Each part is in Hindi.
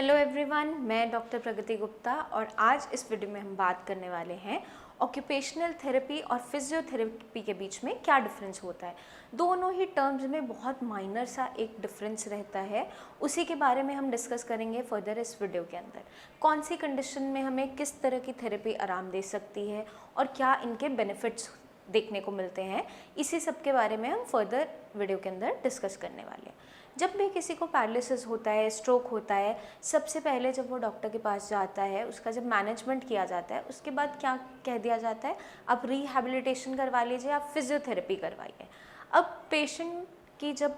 हेलो एवरीवन, मैं डॉक्टर प्रगति गुप्ता और आज इस वीडियो में हम बात करने वाले हैं ऑक्यूपेशनल थेरेपी और फिजियोथेरेपी के बीच में क्या डिफरेंस होता है। दोनों ही टर्म्स में बहुत माइनर सा एक डिफरेंस रहता है, उसी के बारे में हम डिस्कस करेंगे फर्दर इस वीडियो के अंदर। कौन सी कंडीशन में हमें किस तरह की थेरेपी आराम दे सकती है और क्या इनके बेनिफिट्स देखने को मिलते हैं, इसी सब के बारे में हम फर्दर वीडियो के अंदर डिस्कस करने वाले हैं। जब भी किसी को पैरालिसिस होता है, स्ट्रोक होता है, सबसे पहले जब वो डॉक्टर के पास जाता है, उसका जब मैनेजमेंट किया जाता है, उसके बाद क्या कह दिया जाता है, आप रिहैबिलिटेशन करवा लीजिए, आप फिजियोथेरेपी करवाइए। अब पेशेंट की जब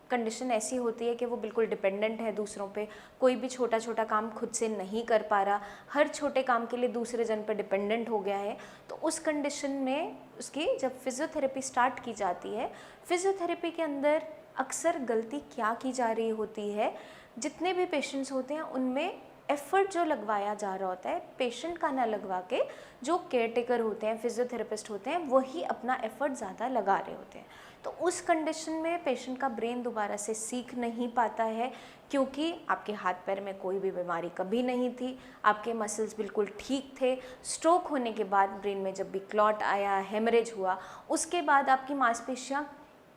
कंडीशन ऐसी होती है कि वो बिल्कुल डिपेंडेंट है दूसरों पे, कोई भी छोटा छोटा काम खुद से नहीं कर पा रहा, हर छोटे काम के लिए दूसरे जन पर डिपेंडेंट हो गया है, तो उस कंडीशन में उसकी जब फिजियोथेरेपी स्टार्ट की जाती है, फिजियोथेरेपी के अंदर अक्सर गलती क्या की जा रही होती है, जितने भी पेशेंट्स होते हैं उनमें एफ़र्ट जो लगवाया जा रहा होता है पेशेंट का ना लगवा के जो केयर टेकर होते हैं, फिजियोथेरेपिस्ट होते हैं, वही अपना एफ़र्ट ज़्यादा लगा रहे होते हैं। तो उस कंडीशन में पेशेंट का ब्रेन दोबारा से सीख नहीं पाता है, क्योंकि आपके हाथ पैर में कोई भी बीमारी कभी नहीं थी, आपके मसल्स बिल्कुल ठीक थे। स्ट्रोक होने के बाद ब्रेन में जब भी क्लॉट आया, हेमरेज हुआ, उसके बाद आपकी मांसपेशियाँ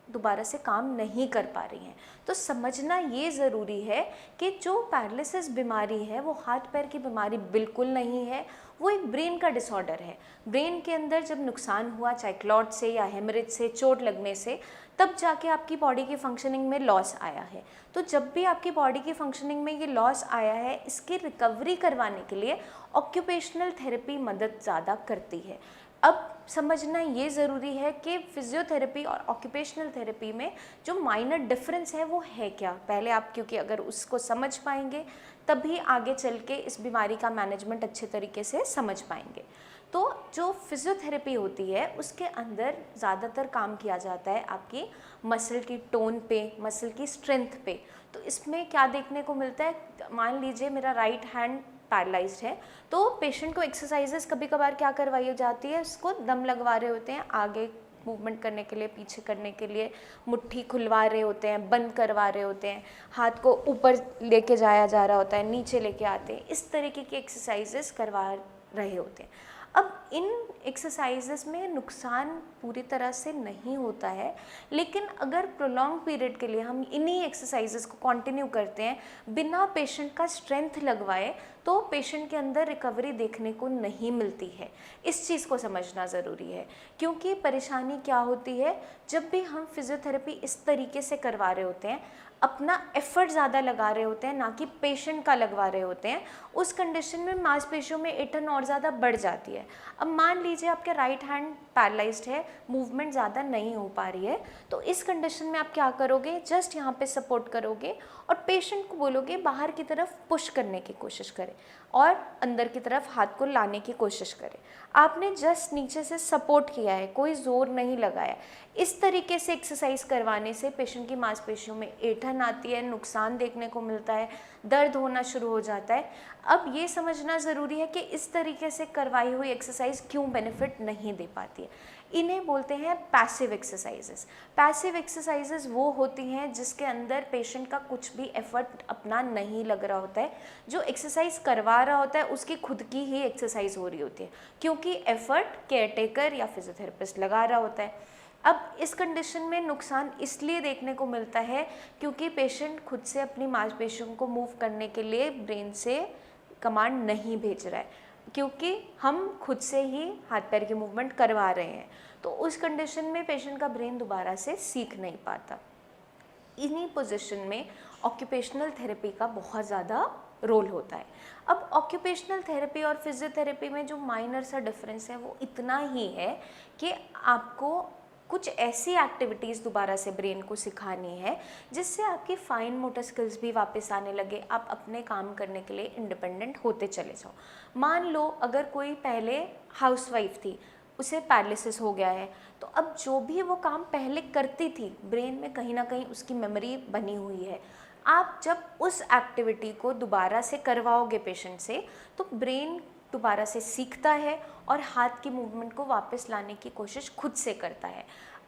दोबारा से काम नहीं कर पा रही हैं। तो समझना ये ज़रूरी है कि जो पैरालिसिस बीमारी है वो हाथ पैर की बीमारी बिल्कुल नहीं है, वो एक ब्रेन का डिसऑर्डर है। ब्रेन के अंदर जब नुकसान हुआ, चाहे क्लॉट से या हेमरेज से, चोट लगने से, तब जाके आपकी बॉडी की फंक्शनिंग में लॉस आया है। तो जब भी आपकी बॉडी की फंक्शनिंग में ये लॉस आया है, इसकी रिकवरी करवाने के लिए ऑक्यूपेशनल थेरेपी मदद ज़्यादा करती है। अब समझना ये ज़रूरी है कि फिजियोथेरेपी और ऑक्यूपेशनल थेरेपी में जो माइनर डिफरेंस है वो है क्या। पहले आप, क्योंकि अगर उसको समझ पाएंगे तभी आगे चल के इस बीमारी का मैनेजमेंट अच्छे तरीके से समझ पाएंगे। तो जो फिजियोथेरेपी होती है उसके अंदर ज़्यादातर काम किया जाता है आपकी मसल की टोन पे, मसल की स्ट्रेंथ पे। तो इसमें क्या देखने को मिलता है, मान लीजिए मेरा राइट हैंड पैरालाइज्ड है, तो पेशेंट को एक्सरसाइजेस कभी कभार क्या करवाई जाती है, उसको दम लगवा रहे होते हैं, आगे मूवमेंट करने के लिए, पीछे करने के लिए मुट्ठी खुलवा रहे होते हैं, बंद करवा रहे होते हैं, हाथ को ऊपर लेके जाया जा रहा होता है, नीचे लेके आते हैं, इस तरीके की एक्सरसाइजेस करवा रहे होते हैं। अब इन एक्सरसाइजेस में नुकसान पूरी तरह से नहीं होता है, लेकिन अगर प्रोलॉन्ग पीरियड के लिए हम इन्हीं एक्सरसाइजेस को कंटिन्यू करते हैं बिना पेशेंट का स्ट्रेंथ लगवाए, तो पेशेंट के अंदर रिकवरी देखने को नहीं मिलती है। इस चीज़ को समझना ज़रूरी है, क्योंकि परेशानी क्या होती है, जब भी हम फिजियोथेरेपी इस तरीके से करवा रहे होते हैं, अपना एफर्ट ज़्यादा लगा रहे होते हैं, ना कि पेशेंट का लगवा रहे होते हैं, उस कंडीशन में मांसपेशियों में ऐंठन और ज़्यादा बढ़ जाती है। अब मान लीजिए आपके राइट हैंड पैरालाइज्ड है, मूवमेंट ज़्यादा नहीं हो पा रही है, तो इस कंडीशन में आप क्या करोगे, जस्ट यहाँ पे सपोर्ट करोगे और पेशेंट को बोलोगे बाहर की तरफ पुश करने की कोशिश करें और अंदर की तरफ हाथ को लाने की कोशिश करें। आपने जस्ट नीचे से सपोर्ट किया है, कोई ज़ोर नहीं लगाया। इस तरीके से एक्सरसाइज करवाने से पेशेंट की मांसपेशियों में ऐंठन आती है, नुकसान देखने को मिलता है, दर्द होना शुरू हो जाता है। अब ये समझना ज़रूरी है कि इस तरीके से करवाई हुई एक्सरसाइज क्यों बेनिफिट नहीं दे पाती है। इन्हें बोलते हैं पैसिव एक्सरसाइजेस। पैसिव एक्सरसाइजेस वो होती हैं जिसके अंदर पेशेंट का कुछ भी एफर्ट अपना नहीं लग रहा होता है, जो एक्सरसाइज करवा रहा होता है उसकी खुद की ही एक्सरसाइज हो रही होती है, क्योंकि एफर्ट केयर टेकर या फिजियोथेरेपिस्ट लगा रहा होता है। अब इस कंडीशन में नुकसान इसलिए देखने को मिलता है क्योंकि पेशेंट खुद से अपनी मांसपेशियों को मूव करने के लिए ब्रेन से कमांड नहीं भेज रहा है, क्योंकि हम खुद से ही हाथ पैर की मूवमेंट करवा रहे हैं। तो उस कंडीशन में पेशेंट का ब्रेन दोबारा से सीख नहीं पाता। इन्हीं पोजीशन में ऑक्यूपेशनल थेरेपी का बहुत ज़्यादा रोल होता है। अब ऑक्यूपेशनल थेरेपी और फिजियोथेरेपी में जो माइनर सा डिफरेंस है वो इतना ही है कि आपको कुछ ऐसी एक्टिविटीज़ दोबारा से ब्रेन को सिखानी है जिससे आपकी फाइन मोटर स्किल्स भी वापस आने लगे, आप अपने काम करने के लिए इंडिपेंडेंट होते चले जाओ। मान लो अगर कोई पहले हाउसवाइफ थी, उसे पैरालिसिस हो गया है, तो अब जो भी वो काम पहले करती थी, ब्रेन में कहीं ना कहीं उसकी मेमोरी बनी हुई है। आप जब उस एक्टिविटी को दोबारा से करवाओगे पेशेंट से, तो ब्रेन दोबारा से सीखता है और हाथ की मूवमेंट को वापस लाने की कोशिश खुद से करता है।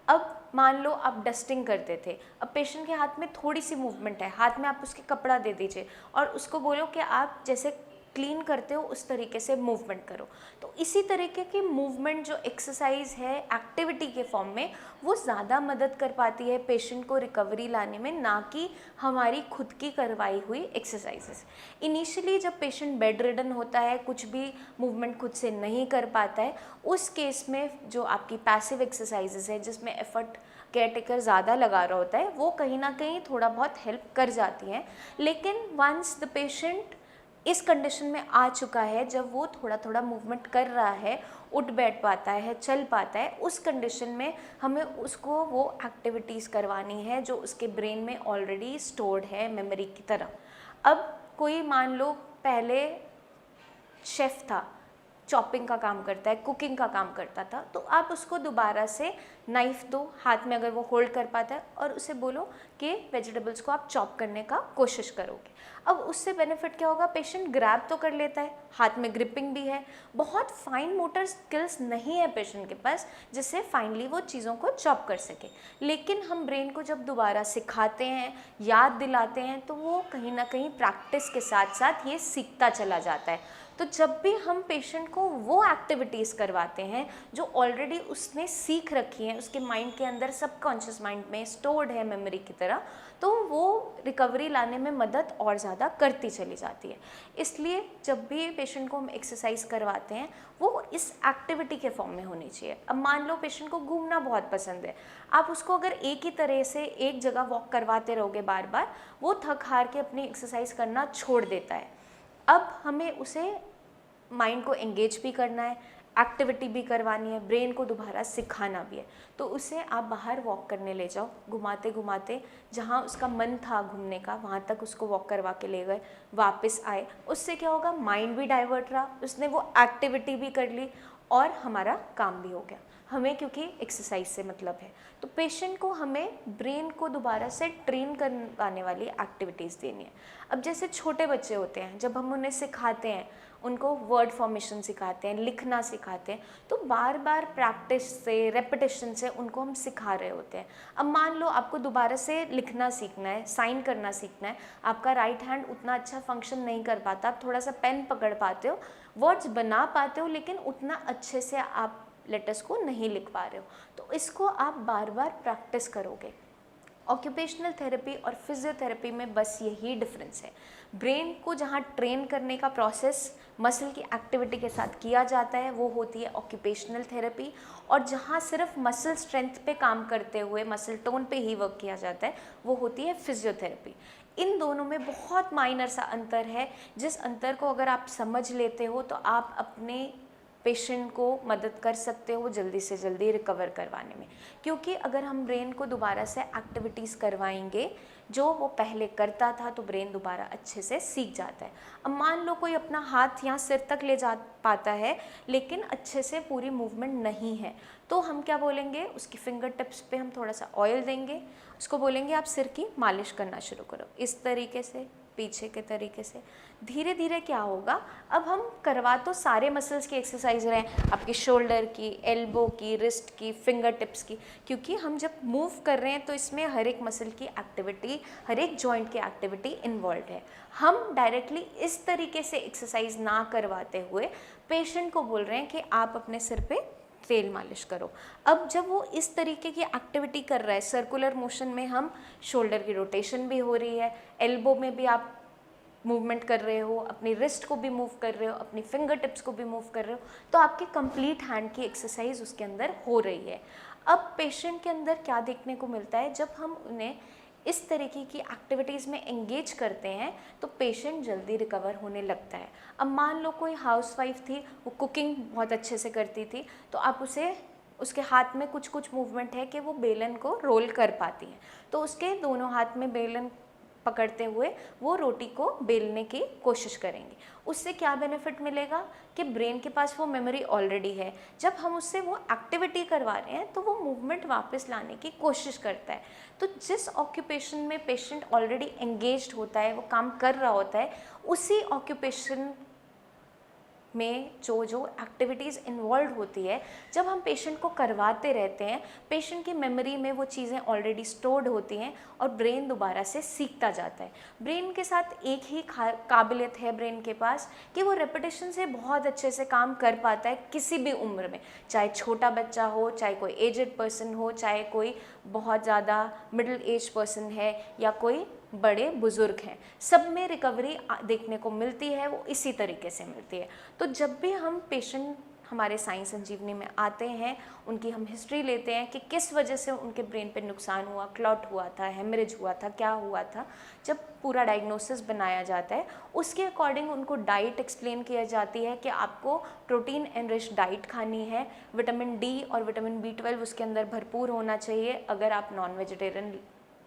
अब मान लो आप डस्टिंग करते थे, अब पेशेंट के हाथ में थोड़ी सी मूवमेंट है, हाथ में आप उसके कपड़ा दे दीजिए और उसको बोलो कि आप जैसे क्लीन करते हो उस तरीके से मूवमेंट करो। तो इसी तरीके की मूवमेंट जो एक्सरसाइज है एक्टिविटी के फॉर्म में, वो ज़्यादा मदद कर पाती है पेशेंट को रिकवरी लाने में, ना कि हमारी खुद की करवाई हुई एक्सरसाइजेस। इनिशियली जब पेशेंट बेड रिडन होता है, कुछ भी मूवमेंट खुद से नहीं कर पाता है, उस केस में जो आपकी पैसिव एक्सरसाइजेस है जिसमें एफर्ट केयर टेकर ज़्यादा लगा रहा होता है, वो कहीं ना कहीं थोड़ा बहुत हेल्प कर जाती हैं। लेकिन वंस द पेशेंट इस कंडीशन में आ चुका है, जब वो थोड़ा थोड़ा मूवमेंट कर रहा है, उठ बैठ पाता है, चल पाता है, उस कंडीशन में हमें उसको वो एक्टिविटीज़ करवानी है जो उसके ब्रेन में ऑलरेडी स्टोर्ड है मेमोरी की तरह। अब कोई मान लो पहले शेफ़ था, चॉपिंग का काम करता है, कुकिंग का काम करता था, तो आप उसको दोबारा से नाइफ़ दो हाथ में अगर वो होल्ड कर पाता है और उसे बोलो कि वेजिटेबल्स को आप चॉप करने का कोशिश करोगे। अब उससे बेनिफिट क्या होगा, पेशेंट ग्रैब तो कर लेता है, हाथ में ग्रिपिंग भी है, बहुत फाइन मोटर स्किल्स नहीं है पेशेंट के पास जिससे फाइनली वो चीज़ों को चॉप कर सके। लेकिन हम ब्रेन को जब दोबारा सिखाते हैं, याद दिलाते हैं, तो वो कहीं ना कहीं प्रैक्टिस के साथ साथ ये सीखता चला जाता है। तो जब भी हम पेशेंट को वो एक्टिविटीज़ करवाते हैं जो ऑलरेडी उसने सीख रखी हैं, उसके माइंड के अंदर सबकॉन्शियस माइंड में स्टोर्ड है मेमोरी की तरह, तो वो रिकवरी लाने में मदद और ज़्यादा करती चली जाती है। इसलिए जब भी पेशेंट को हम एक्सरसाइज करवाते हैं वो इस एक्टिविटी के फॉर्म में होनी चाहिए। अब मान लो पेशेंट को घूमना बहुत पसंद है, आप उसको अगर एक ही तरह से एक जगह वॉक करवाते रहोगे बार बार, वो थक हार के अपनी एक्सरसाइज करना छोड़ देता है। अब हमें उसे माइंड को एंगेज भी करना है, एक्टिविटी भी करवानी है, ब्रेन को दोबारा सिखाना भी है। तो उसे आप बाहर वॉक करने ले जाओ, घुमाते घुमाते जहाँ उसका मन था घूमने का वहाँ तक उसको वॉक करवा के ले गए, वापस आए। उससे क्या होगा, माइंड भी डाइवर्ट रहा, उसने वो एक्टिविटी भी कर ली और हमारा काम भी हो गया। हमें क्योंकि एक्सरसाइज से मतलब है, तो पेशेंट को हमें ब्रेन को दोबारा से ट्रेन करवाने वाली एक्टिविटीज़ देनी है। अब जैसे छोटे बच्चे होते हैं, जब हम उन्हें सिखाते हैं, उनको वर्ड फॉर्मेशन सिखाते हैं, लिखना सिखाते हैं, तो बार बार प्रैक्टिस से, रेपिटेशन से उनको हम सिखा रहे होते हैं। अब मान लो आपको दोबारा से लिखना सीखना है, साइन करना सीखना है, आपका राइट हैंड उतना अच्छा फंक्शन नहीं कर पाता, आप थोड़ा सा पेन पकड़ पाते हो, वर्ड्स बना पाते हो, लेकिन उतना अच्छे से आप लेटर्स को नहीं लिख पा रहे हो, तो इसको आप बार बार प्रैक्टिस करोगे। ऑक्यूपेशनल थेरेपी और फिजियोथेरेपी में बस यही डिफरेंस है। ब्रेन को जहाँ ट्रेन करने का प्रोसेस मसल की एक्टिविटी के साथ किया जाता है वो होती है ऑक्यूपेशनल थेरेपी, और जहाँ सिर्फ मसल स्ट्रेंथ पे काम करते हुए मसल टोन पे ही वर्क किया जाता है वो होती है फिजियोथेरेपी। इन दोनों में बहुत माइनर सा अंतर है, जिस अंतर को अगर आप समझ लेते हो तो आप अपने पेशेंट को मदद कर सकते हो जल्दी से जल्दी रिकवर करवाने में। क्योंकि अगर हम ब्रेन को दोबारा से एक्टिविटीज़ करवाएंगे जो वो पहले करता था, तो ब्रेन दोबारा अच्छे से सीख जाता है। अब मान लो कोई अपना हाथ यहाँ सिर तक ले जा पाता है लेकिन अच्छे से पूरी मूवमेंट नहीं है, तो हम क्या बोलेंगे, उसकी फिंगर टिप्स पे हम थोड़ा सा ऑयल देंगे, उसको बोलेंगे आप सिर की मालिश करना शुरू करो, इस तरीके से, पीछे के तरीके से। धीरे धीरे क्या होगा, अब हम करवा तो सारे मसल्स की एक्सरसाइज रहे हैं, आपकी शोल्डर की, एल्बो की, रिस्ट की, फिंगर टिप्स की, क्योंकि हम जब मूव कर रहे हैं तो इसमें हर एक मसल की एक्टिविटी, हर एक जॉइंट की एक्टिविटी इन्वॉल्व है। हम डायरेक्टली इस तरीके से एक्सरसाइज ना करवाते हुए पेशेंट को बोल रहे हैं कि आप अपने सिर पे तेल मालिश करो। अब जब वो इस तरीके की एक्टिविटी कर रहा है, सर्कुलर मोशन में हम, शोल्डर की रोटेशन भी हो रही है, एल्बो में भी आप मूवमेंट कर रहे हो, अपनी रिस्ट को भी मूव कर रहे हो, अपनी फिंगर टिप्स को भी मूव कर रहे हो, तो आपकी कंप्लीट हैंड की एक्सरसाइज उसके अंदर हो रही है। अब पेशेंट के अंदर क्या देखने को मिलता है, जब हम उन्हें इस तरीके की एक्टिविटीज़ में एंगेज करते हैं तो पेशेंट जल्दी रिकवर होने लगता है। अब मान लो कोई हाउसवाइफ थी, वो कुकिंग बहुत अच्छे से करती थी, तो आप उसे, उसके हाथ में कुछ कुछ मूवमेंट है कि वो बेलन को रोल कर पाती है, तो उसके दोनों हाथ में बेलन पकड़ते हुए वो रोटी को बेलने की कोशिश करेंगे। उससे क्या बेनिफिट मिलेगा कि ब्रेन के पास वो मेमोरी ऑलरेडी है, जब हम उससे वो एक्टिविटी करवा रहे हैं तो वो मूवमेंट वापस लाने की कोशिश करता है। तो जिस ऑक्यूपेशन में पेशेंट ऑलरेडी एंगेज्ड होता है, वो काम कर रहा होता है, उसी ऑक्यूपेशन में जो जो एक्टिविटीज़ इन्वॉल्व होती है, जब हम पेशेंट को करवाते रहते हैं, पेशेंट की मेमोरी में वो चीज़ें ऑलरेडी स्टोर्ड होती हैं और ब्रेन दोबारा से सीखता जाता है। ब्रेन के साथ एक ही काबिलियत है ब्रेन के पास कि वो रेपिटेशन से बहुत अच्छे से काम कर पाता है किसी भी उम्र में, चाहे छोटा बच्चा हो, चाहे कोई एजड पर्सन हो, चाहे कोई बहुत ज़्यादा मिडिल एज पर्सन है या कोई बड़े बुजुर्ग हैं, सब में रिकवरी देखने को मिलती है, वो इसी तरीके से मिलती है। तो जब भी हम पेशेंट हमारे साई संजीवनी में आते हैं, उनकी हम हिस्ट्री लेते हैं कि किस वजह से उनके ब्रेन पे नुकसान हुआ, क्लॉट हुआ था, हेमरेज हुआ था, क्या हुआ था, जब पूरा डायग्नोसिस बनाया जाता है उसके अकॉर्डिंग उनको डाइट एक्सप्लेन किया जाती है कि आपको प्रोटीन एनरिच डाइट खानी है, विटामिन डी और विटामिन B12 उसके अंदर भरपूर होना चाहिए। अगर आप नॉन वेजिटेरियन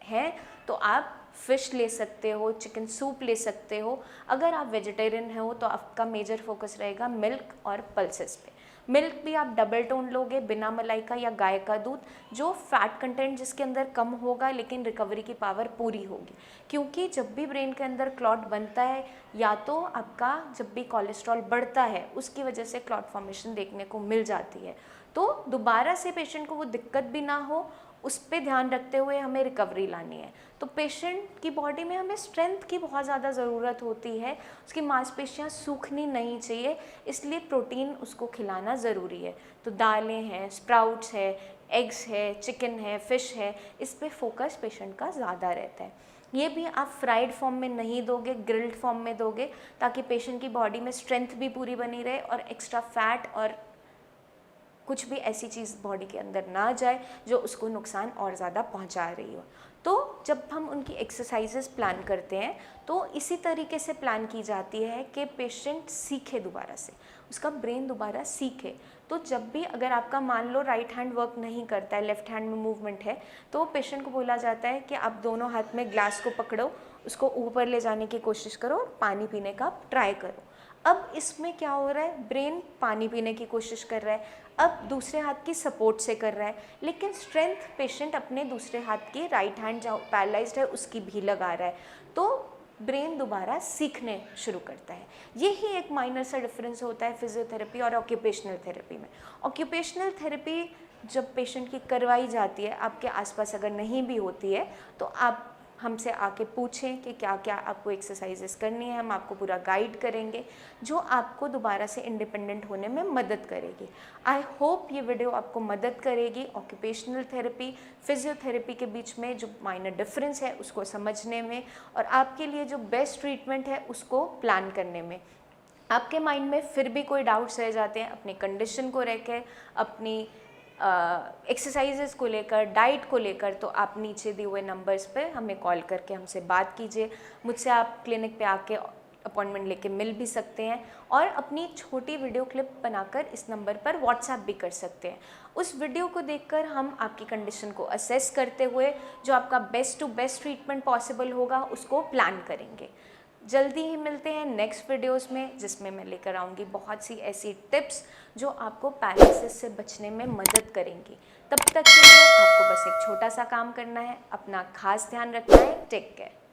हैं तो आप फ़िश ले सकते हो, चिकन सूप ले सकते हो। अगर आप वेजिटेरियन हो तो आपका मेजर फोकस रहेगा मिल्क और पल्सेस पे। मिल्क भी आप डबल टोन लोगे, बिना मलाई का या गाय का दूध, जो फैट कंटेंट जिसके अंदर कम होगा लेकिन रिकवरी की पावर पूरी होगी। क्योंकि जब भी ब्रेन के अंदर क्लॉट बनता है या तो आपका जब भी कोलेस्ट्रॉल बढ़ता है उसकी वजह से क्लॉट फॉर्मेशन देखने को मिल जाती है। तो दोबारा से पेशेंट को वो दिक्कत भी ना हो, उस पर ध्यान रखते हुए हमें रिकवरी लानी है। तो पेशेंट की बॉडी में हमें स्ट्रेंथ की बहुत ज़्यादा ज़रूरत होती है, उसकी मांसपेशियाँ सूखनी नहीं चाहिए, इसलिए प्रोटीन उसको खिलाना ज़रूरी है। तो दालें हैं, स्प्राउट्स है, एग्स है, चिकन है, फ़िश है, इस पे फोकस पेशेंट का ज़्यादा रहता है। ये भी आप फ्राइड फॉर्म में नहीं दोगे, ग्रिल्ड फॉर्म में दोगे, ताकि पेशेंट की बॉडी में स्ट्रेंथ भी पूरी बनी रहे और एक्स्ट्रा फैट और कुछ भी ऐसी चीज़ बॉडी के अंदर ना जाए जो उसको नुकसान और ज़्यादा पहुंचा रही हो। तो जब हम उनकी एक्सरसाइजेस प्लान करते हैं तो इसी तरीके से प्लान की जाती है कि पेशेंट सीखे दोबारा से, उसका ब्रेन दोबारा सीखे। तो जब भी अगर आपका मान लो राइट हैंड वर्क नहीं करता है, लेफ़्ट हैंड में मूवमेंट है, तो पेशेंट को बोला जाता है कि आप दोनों हाथ में ग्लास को पकड़ो, उसको ऊपर ले जाने की कोशिश करो और पानी पीने का ट्राई करो। अब इसमें क्या हो रहा है, ब्रेन पानी पीने की कोशिश कर रहा है, अब दूसरे हाथ की सपोर्ट से कर रहा है, लेकिन स्ट्रेंथ पेशेंट अपने दूसरे हाथ की राइट हैंड जो पैरालाइज्ड है उसकी भी लगा रहा है। तो ब्रेन दोबारा सीखने शुरू करता है। यही एक माइनर सा डिफरेंस होता है फिजियोथेरेपी और ऑक्यूपेशनल थेरेपी में। ऑक्यूपेशनल थेरेपी जब पेशेंट की करवाई जाती है, आपके आसपास अगर नहीं भी होती है तो आप हमसे आके पूछें कि क्या क्या आपको एक्सरसाइजेस करनी है, हम आपको पूरा गाइड करेंगे जो आपको दोबारा से इंडिपेंडेंट होने में मदद करेगी। आई होप ये वीडियो आपको मदद करेगी ऑक्यूपेशनल थेरेपी, फिजियोथेरेपी के बीच में जो माइनर डिफरेंस है उसको समझने में और आपके लिए जो बेस्ट ट्रीटमेंट है उसको प्लान करने में। आपके माइंड में फिर भी कोई डाउट्स रह जाते हैं अपनी कंडीशन को लेकर, अपनी एक्सरसाइजेस को लेकर, डाइट को लेकर, तो आप नीचे दिए हुए नंबर्स पे हमें कॉल करके हमसे बात कीजिए। मुझसे आप क्लिनिक पे आके अपॉइंटमेंट लेके मिल भी सकते हैं और अपनी छोटी वीडियो क्लिप बनाकर इस नंबर पर व्हाट्सएप भी कर सकते हैं। उस वीडियो को देखकर हम आपकी कंडीशन को असेस करते हुए जो आपका best to best treatment possible होगा उसको प्लान करेंगे। जल्दी ही मिलते हैं नेक्स्ट वीडियोस में, जिसमें मैं लेकर आऊँगी बहुत सी ऐसी टिप्स जो आपको पैरालिसिस से बचने में मदद करेंगी। तब तक के लिए आपको बस एक छोटा सा काम करना है, अपना खास ध्यान रखना है। Take care.